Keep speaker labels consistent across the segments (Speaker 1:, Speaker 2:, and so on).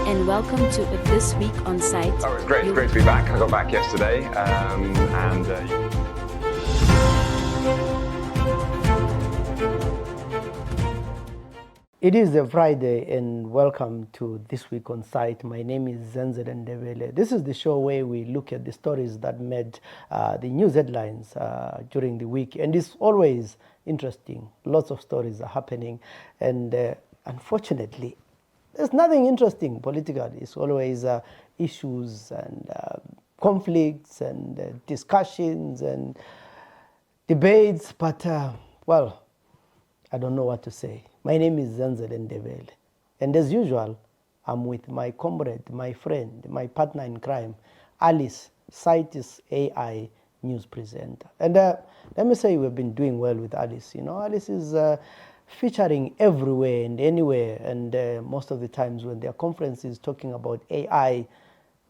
Speaker 1: and welcome to This Week on CITE.
Speaker 2: Oh, it's great to be back. I got back yesterday,
Speaker 3: It is a Friday, and welcome to This Week on CITE. My name is Zenzele. This is the show where we look at the stories that made the news headlines during the week, and it's always interesting. Lots of stories are happening, and unfortunately, there's nothing interesting politically. It's always issues and conflicts and discussions and debates, but well, I don't know what to say. My name is Zenzele, and as usual, I'm with my comrade, my friend, my partner in crime, Alice, CITE's AI news presenter. And let me say we've been doing well with Alice. You know, Alice is featuring everywhere and anywhere, and most of the times when there are conferences talking about AI,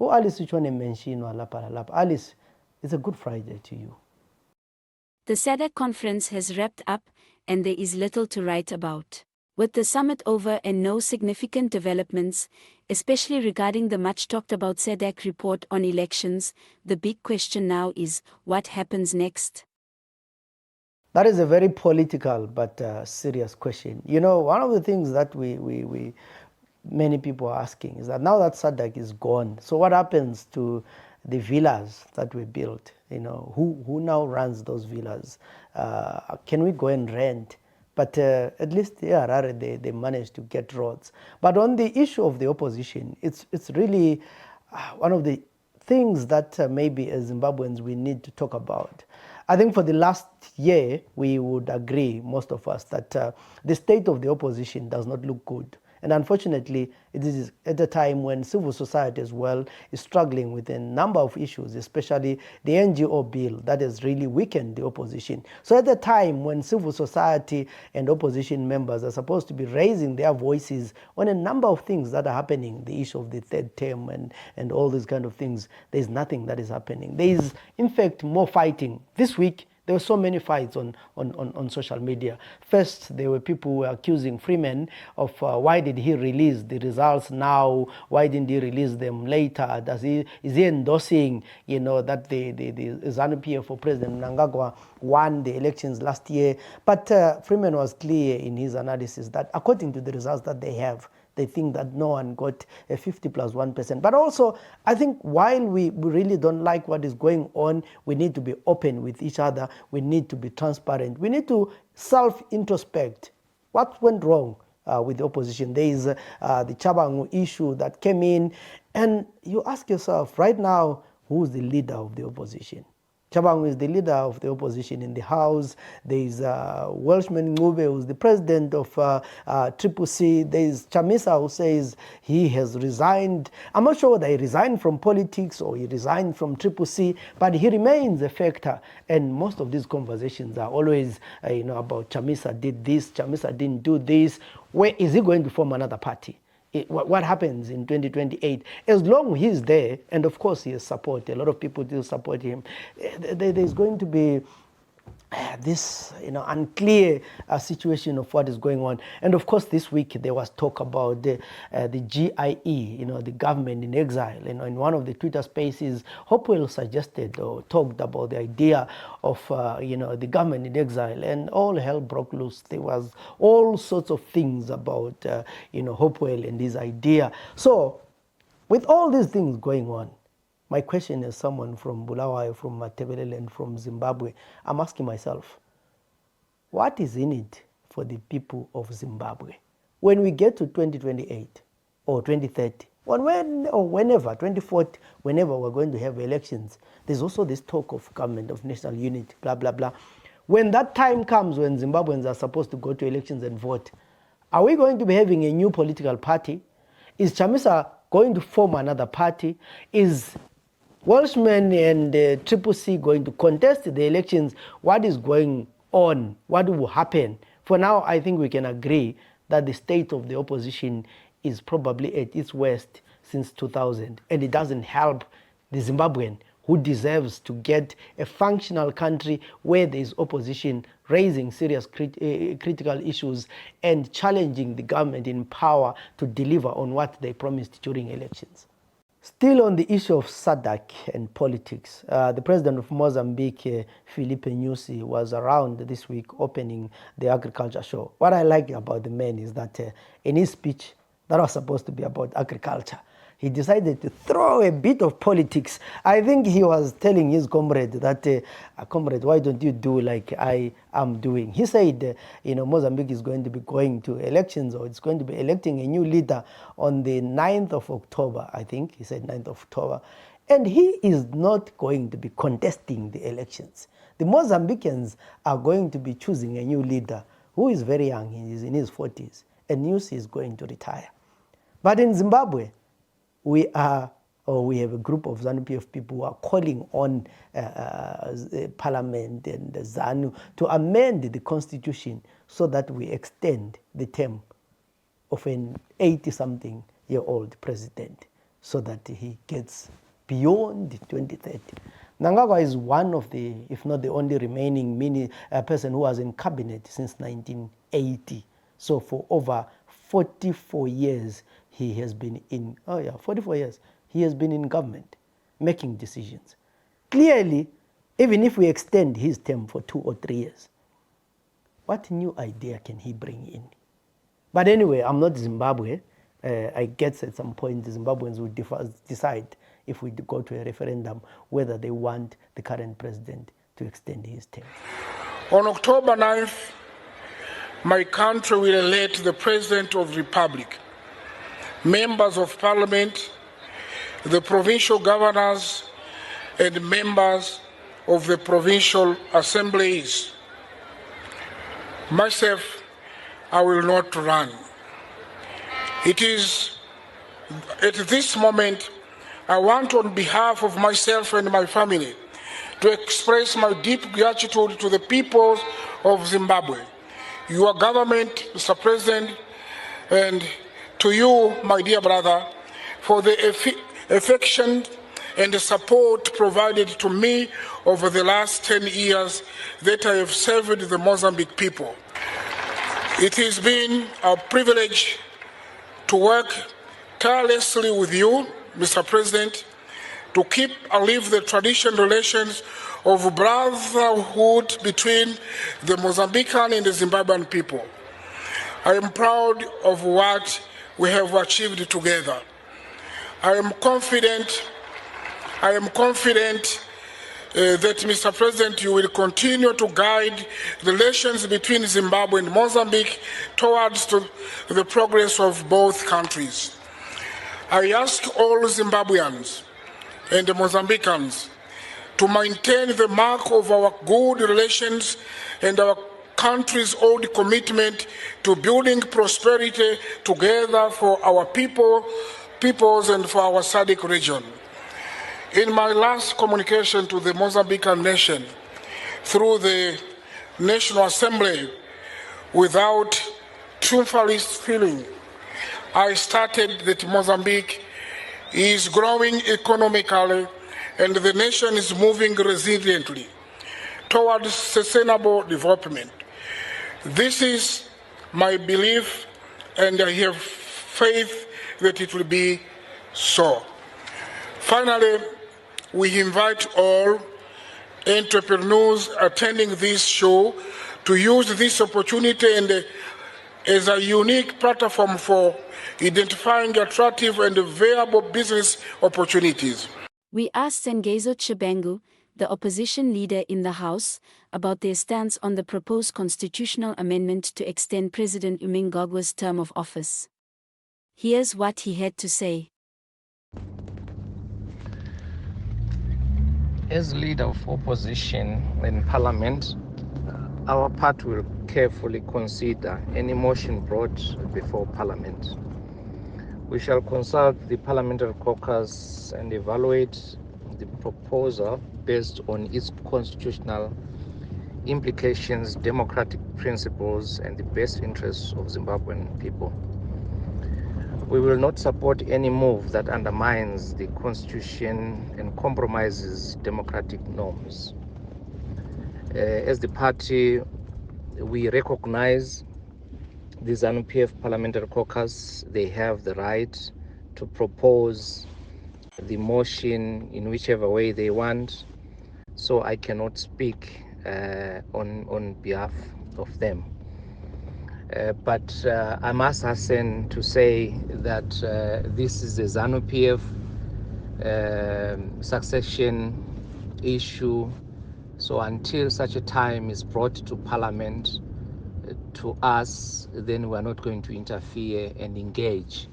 Speaker 3: Alice, which one I mention, Alice, it's a good Friday to you.
Speaker 1: The SADC conference has wrapped up, and there is little to write about. With the summit over and no significant developments, especially regarding the much-talked-about SADC report on elections, the big question now is, what happens next?
Speaker 3: That is a very political but serious question. You know, one of the things that many people are asking is that now that SADC is gone, so what happens to the villas that we built? You know, who now runs those villas? Can we go and rent? But at least in Harare, they managed to get roads. But on the issue of the opposition, it's really one of the things that maybe as Zimbabweans we need to talk about. I think for the last year, we would agree, most of us, that the state of the opposition does not look good. And unfortunately, it is at a time when civil society as well is struggling with a number of issues, especially the NGO bill that has really weakened the opposition. So at the time when civil society and opposition members are supposed to be raising their voices on a number of things that are happening, the issue of the third term and all these kind of things, there's nothing that is happening. There is, in fact, more fighting. This week, there were so many fights on social media. First, there were people who were accusing Freeman of why did he release the results now? Why didn't he release them later? Is he endorsing, you know, that the ZANU-PF for President Mnangagwa won the elections last year? But Freeman was clear in his analysis that according to the results that they have, they think that no one got a 50 plus 1%. But also, I think while we really don't like what is going on, we need to be open with each other. We need to be transparent. We need to self-introspect. What went wrong with the opposition? There is the Chabangu issue that came in. And you ask yourself, right now, who's the leader of the opposition? Chabangu is the leader of the opposition in the House. There is Welshman Ngube, who's the president of CCC. There is Chamisa, who says he has resigned. I'm not sure whether he resigned from politics or he resigned from CCC, but he remains a factor. And most of these conversations are always, about Chamisa did this, Chamisa didn't do this. Where is he going to form another party? What happens in 2028, as long as he's there, and of course he has support, a lot of people do support him, there's going to be this unclear situation of what is going on. And of course this week there was talk about the GIE, the government in exile. In one of the Twitter spaces, Hopewell suggested or talked about the idea of the government in exile, and all hell broke loose. There was all sorts of things about Hopewell and this idea. So with all these things going on, my question is someone from Bulawayo, from Matebelele, and from Zimbabwe. I'm asking myself, what is in it for the people of Zimbabwe? When we get to 2028 or 2030, or whenever, 2040, whenever we're going to have elections, there's also this talk of government of national unity, blah, blah, blah. When that time comes when Zimbabweans are supposed to go to elections and vote, are we going to be having a new political party? Is Chamisa going to form another party? Is Welshman and CCC going to contest the elections? What is going on? What will happen? For now, I think we can agree that the state of the opposition is probably at its worst since 2000, and it doesn't help the Zimbabwean who deserves to get a functional country where there is opposition raising serious critical issues and challenging the government in power to deliver on what they promised during elections. Still on the issue of SADC and politics, the president of Mozambique, Filipe Nyusi, was around this week opening the agriculture show. What I like about the man is that in his speech, that was supposed to be about agriculture, he decided to throw a bit of politics. I think he was telling his comrade that, comrade, why don't you do like I am doing? He said, Mozambique is going to be going to elections, or it's going to be electing a new leader on the 9th of October, I think. He said 9th of October. And he is not going to be contesting the elections. The Mozambicans are going to be choosing a new leader who is very young. He is in his 40s. And Nyusi is going to retire. But in Zimbabwe, we have a group of ZANU-PF people who are calling on Parliament and the ZANU to amend the constitution so that we extend the term of an 80-something-year-old president so that he gets beyond 2030. Mnangagwa is one of the, if not the only remaining person who was in cabinet since 1980. So for over 44 years, he has been in, 44 years, he has been in government, making decisions. Clearly, even if we extend his term for 2 or 3 years, what new idea can he bring in? But anyway, I'm not Zimbabwe. I guess at some point the Zimbabweans will decide if we go to a referendum whether they want the current president to extend his term.
Speaker 4: On October 9th, my country will elect the President of the Republic, members of Parliament, the provincial governors, and members of the provincial assemblies. Myself, I will not run. It is at this moment I want, on behalf of myself and my family, to express my deep gratitude to the people of Zimbabwe, your government, Mr. President, and to you, my dear brother, for the affection and the support provided to me over the last 10 years that I have served the Mozambique people. It has been a privilege to work tirelessly with you, Mr. President, to keep alive the traditional relations of brotherhood between the Mozambican and the Zimbabwean people. I am proud of what we have achieved together. I am confident that, Mr. President, you will continue to guide the relations between Zimbabwe and Mozambique towards the progress of both countries. I ask all Zimbabweans and the Mozambicans to maintain the mark of our good relations and our country's old commitment to building prosperity together for our peoples and for our SADC region. In my last communication to the Mozambican nation through the National Assembly, without triumphalist feeling, I stated that Mozambique is growing economically and the nation is moving resiliently towards sustainable development. This is my belief, and I have faith that it will be so. Finally, we invite all entrepreneurs attending this show to use this opportunity and as a unique platform for identifying attractive and viable business opportunities.
Speaker 1: We asked Ngezo Chibengu, the opposition leader in the House, about their stance on the proposed constitutional amendment to extend President Mnangagwa's term of office. Here's what he had to say.
Speaker 5: As leader of opposition in Parliament, our party will carefully consider any motion brought before Parliament. We shall consult the Parliamentary caucus and evaluate the proposal based on its constitutional implications, democratic principles, and the best interests of Zimbabwean people. We will not support any move that undermines the Constitution and compromises democratic norms. As the party, we recognize the ZANU-PF Parliamentary Caucus. They have the right to propose the motion in whichever way they want, so I cannot speak on behalf of them. But I must hasten to say that this is a ZANU-PF succession issue. So until such a time is brought to Parliament, to us, then we are not going to interfere and engage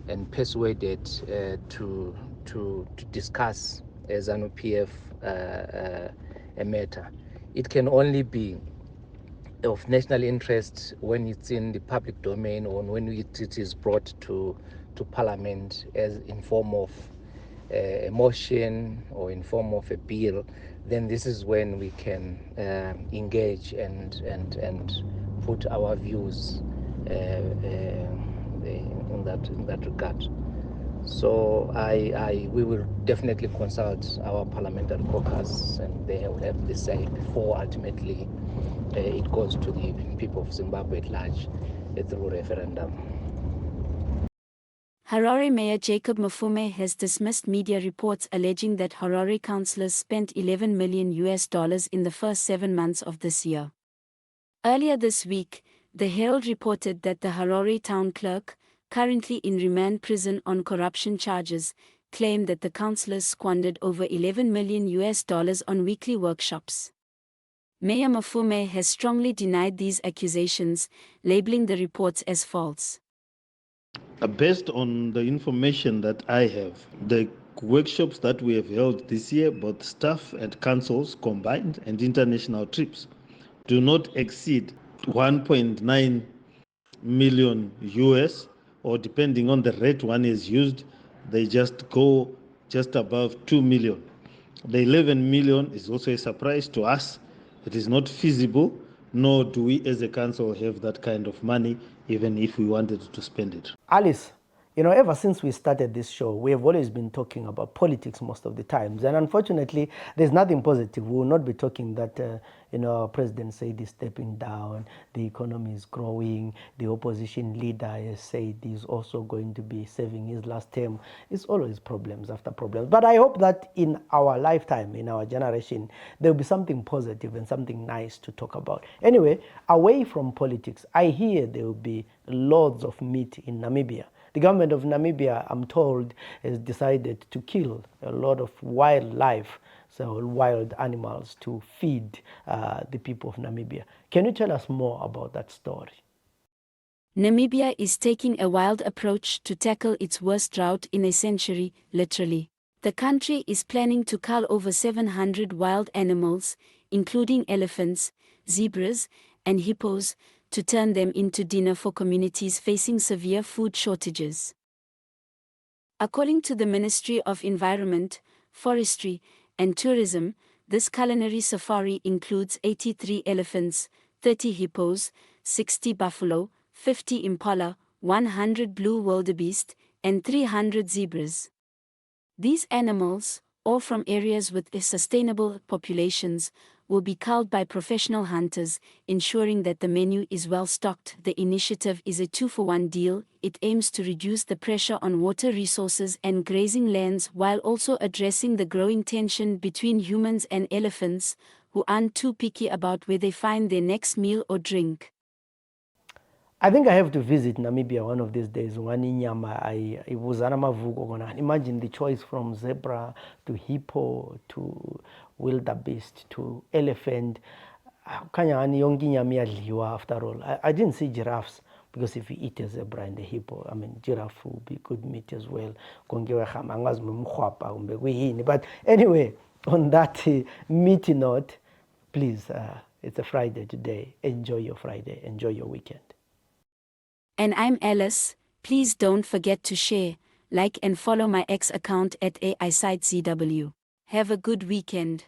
Speaker 5: and persuade it to discuss a ZANU-PF a matter. It can only be of national interest when it's in the public domain or when it is brought to Parliament as in form of a motion or in form of a bill. Then this is when we can engage and put our views in that regard. So we will definitely consult our parliamentary caucus, and they will have the say before ultimately it goes to the people of Zimbabwe at large through referendum.
Speaker 1: Harare Mayor Jacob Mafume has dismissed media reports alleging that Harare councillors spent $11 million in the first 7 months of this year. Earlier this week, the Herald reported that the Harare town clerk, currently in remand prison on corruption charges, claimed that the councillors squandered over $11 million on weekly workshops. Mayor Mafume has strongly denied these accusations, labeling the reports as false.
Speaker 6: Based on the information that I have, the workshops that we have held this year, both staff and councils combined and international trips, do not exceed 1.9 million US, or depending on the rate one is used, they just go just above 2 million. The 11 million is also a surprise to us. It is not feasible, nor do we as a council have that kind of money, even if we wanted to spend it.
Speaker 3: Alice, ever since we started this show, we have always been talking about politics most of the times. And unfortunately, there's nothing positive. We will not be talking that, our president said he's stepping down, the economy is growing, the opposition leader has said he's also going to be serving his last term. It's always problems after problems. But I hope that in our lifetime, in our generation, there will be something positive and something nice to talk about. Anyway, away from politics, I hear there will be loads of meat in Namibia. The government of Namibia, I'm told, has decided to kill a lot of wildlife, so wild animals, to feed the people of Namibia. Can you tell us more about that story?
Speaker 1: Namibia is taking a wild approach to tackle its worst drought in a century, literally. The country is planning to cull over 700 wild animals, including elephants, zebras, and hippos, to turn them into dinner for communities facing severe food shortages. According to the Ministry of Environment, Forestry, and Tourism, this culinary safari includes 83 elephants, 30 hippos, 60 buffalo, 50 impala, 100 blue wildebeest, and 300 zebras. These animals, all from areas with sustainable populations, will be culled by professional hunters, ensuring that the menu is well stocked. The initiative is a 2-for-1 deal. It aims to reduce the pressure on water resources and grazing lands while also addressing the growing tension between humans and elephants, who aren't too picky about where they find their next meal or drink.
Speaker 3: I think I have to visit Namibia one of these days. Imagine the choice from zebra to hippo to wildebeest to elephant. After all, I didn't see giraffes, because if you eat a zebra and a hippo, giraffe will be good meat as well. But anyway, on that meaty note, please, it's a Friday today. Enjoy your Friday. Enjoy your weekend.
Speaker 1: And I'm Alice. Please don't forget to share, like and follow my X account at CITE. Have a good weekend.